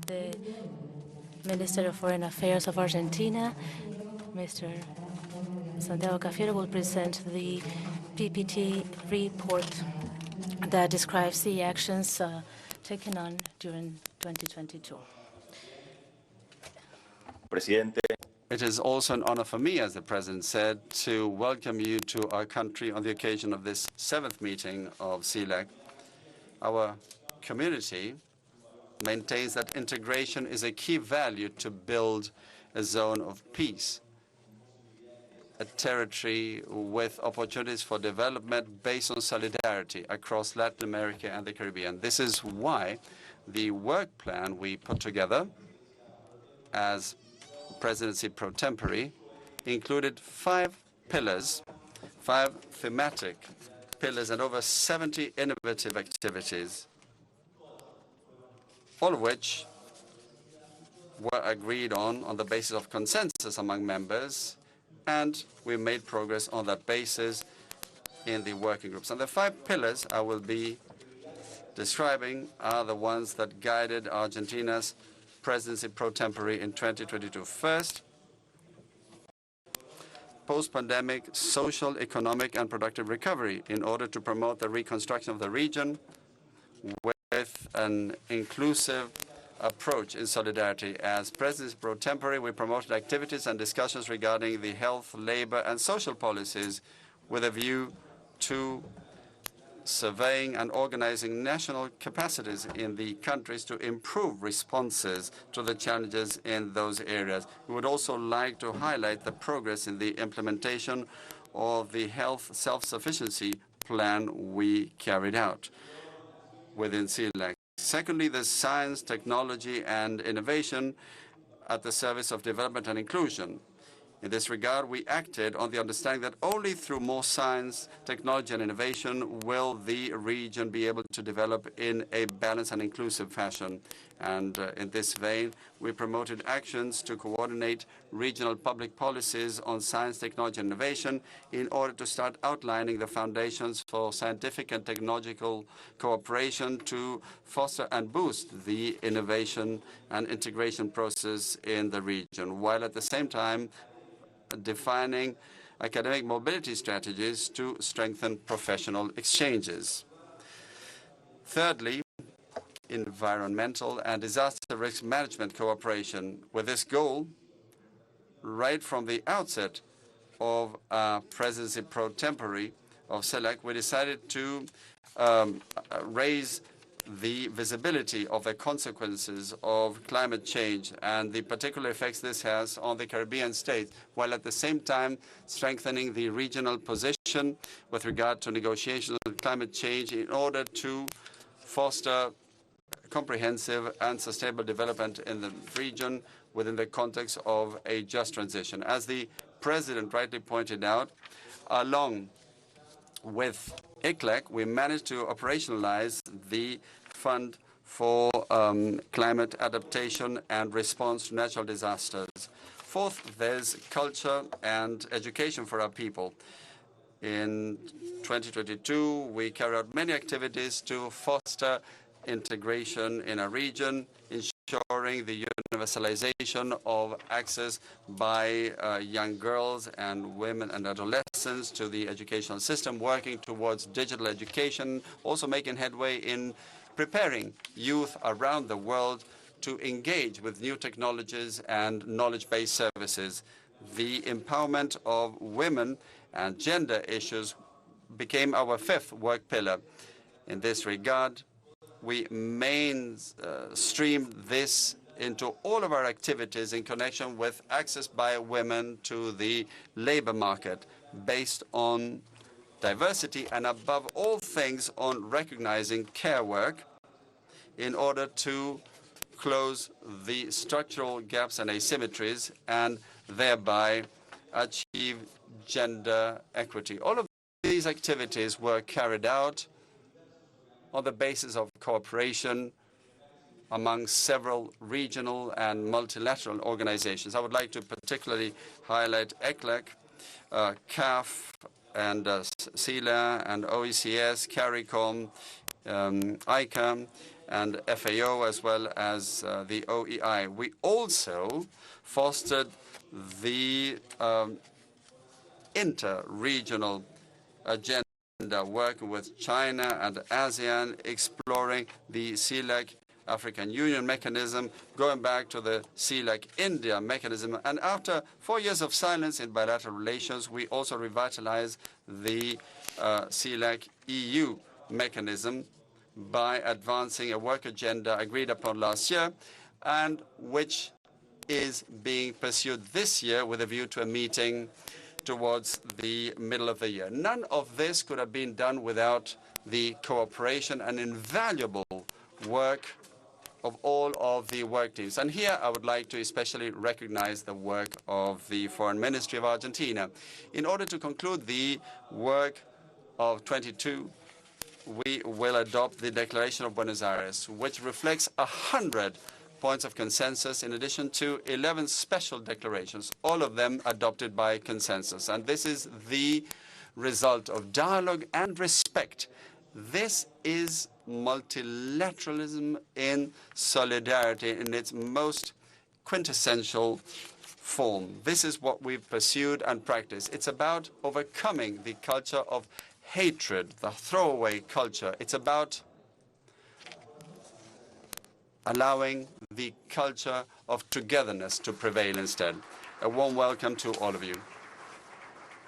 the Minister of Foreign Affairs of Argentina, Mr. Santiago Cafiero, will present the PPT report that describes the actions taken on during 2022. Presidente. It is also an honor for me, as the President said, to welcome you to our country on the occasion of this 7th meeting of CELAC. Our community maintains that integration is a key value to build a zone of peace, a territory with opportunities for development based on solidarity across Latin America and the Caribbean. This is why the work plan we put together as presidency pro tempore included 5 pillars, 5 thematic pillars, and over 70 innovative activities, all of which were agreed on the basis of consensus among members, and we made progress on that basis in the working groups. And the 5 pillars I will be describing are the ones that guided Argentina's presidency pro tempore in 2022. First, post-pandemic social, economic, and productive recovery in order to promote the reconstruction of the region with an inclusive approach in solidarity. As presidency pro tempore, we promoted activities and discussions regarding the health, labor, and social policies with a view to surveying and organizing national capacities in the countries to improve responses to the challenges in those areas. We would also like to highlight the progress in the implementation of the health self-sufficiency plan we carried out within CELAC. Secondly, the science, technology, and innovation at the service of development and inclusion. In this regard, we acted on the understanding that only through more science, technology, and innovation will the region be able to develop in a balanced and inclusive fashion. And in this vein, we promoted actions to coordinate regional public policies on science, technology, and innovation in order to start outlining the foundations for scientific and technological cooperation to foster and boost the innovation and integration process in the region, while at the same time defining academic mobility strategies to strengthen professional exchanges. Thirdly, environmental and disaster risk management cooperation. With this goal, right from the outset of our presidency pro tempore of CELAC, we decided to raise the visibility of the consequences of climate change and the particular effects this has on the Caribbean states, while at the same time strengthening the regional position with regard to negotiations on climate change in order to foster comprehensive and sustainable development in the region within the context of a just transition. As the President rightly pointed out, along with CELAC, we managed to operationalize the Fund for Climate Adaptation and Response to Natural Disasters. Fourth, there's culture and education for our people. In 2022, we carried out many activities to foster integration in our region, ensuring the universalization of access by young girls and women and adolescents to the educational system, working towards digital education, also making headway in preparing youth around the world to engage with new technologies and knowledge-based services. The empowerment of women and gender issues became our 5th work pillar. In this regard, we mainstreamed this into all of our activities in connection with access by women to the labor market based on diversity and, above all things, on recognizing care work in order to close the structural gaps and asymmetries and thereby achieve gender equity. All of these activities were carried out on the basis of cooperation among several regional and multilateral organizations. I would like to particularly highlight CELAC, CAF, and CELA, and OECS, CARICOM, ICAM, and FAO, as well as the OEI. We also fostered the inter-regional agenda, working with China and ASEAN, exploring the CELAC African Union mechanism, going back to the CELAC India mechanism. And after 4 years of silence in bilateral relations, we also revitalized the CELAC EU mechanism by advancing a work agenda agreed upon last year, and which is being pursued this year with a view to a meeting towards the middle of the year. None of this could have been done without the cooperation and invaluable work of all of the work teams. And here I would like to especially recognize the work of the Foreign Ministry of Argentina. In order to conclude the work of 22, we will adopt the Declaration of Buenos Aires, which reflects 100 points of consensus in addition to 11 special declarations, all of them adopted by consensus. And this is the result of dialogue and respect. This is multilateralism in solidarity in its most quintessential form. This is what we've pursued and practiced. It's about overcoming the culture of hatred, the throwaway culture. It's about allowing the culture of togetherness to prevail instead. A warm welcome to all of you.